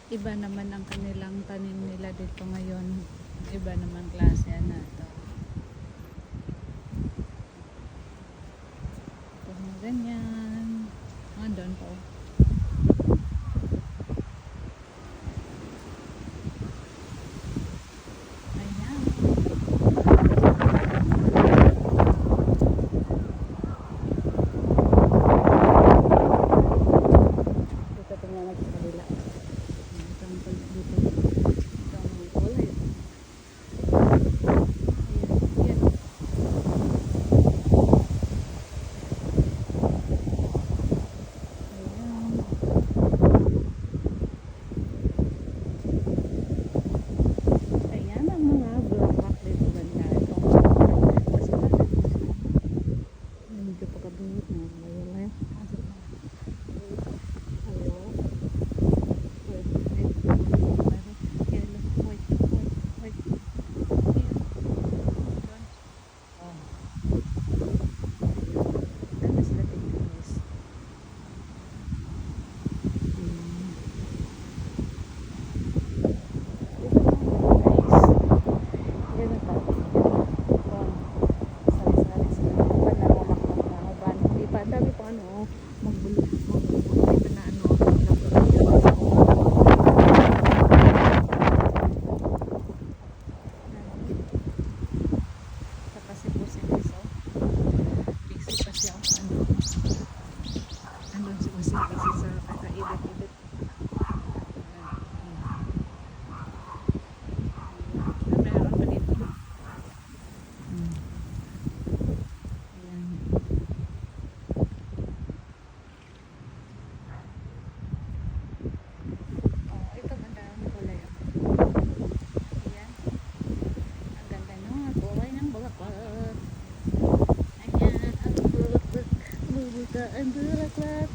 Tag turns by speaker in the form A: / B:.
A: Iba naman ang kanilang tanim nila dito ngayon. Iba naman klase na ito. Ito mga ganyan. Andun po. Ayan. Dito tingnan natin sa kabila. Ayan ang mga bulaklak dito banda. Ito. Kasi medyo pagkabuhit na. Ayan. Dami pa ano, magbulong ito na ano, saka si Pusi Piso. Pixie pa siya ano si Pusi Piso sa kaka-edit-edit. Meron pa dito. Ang bulaklak,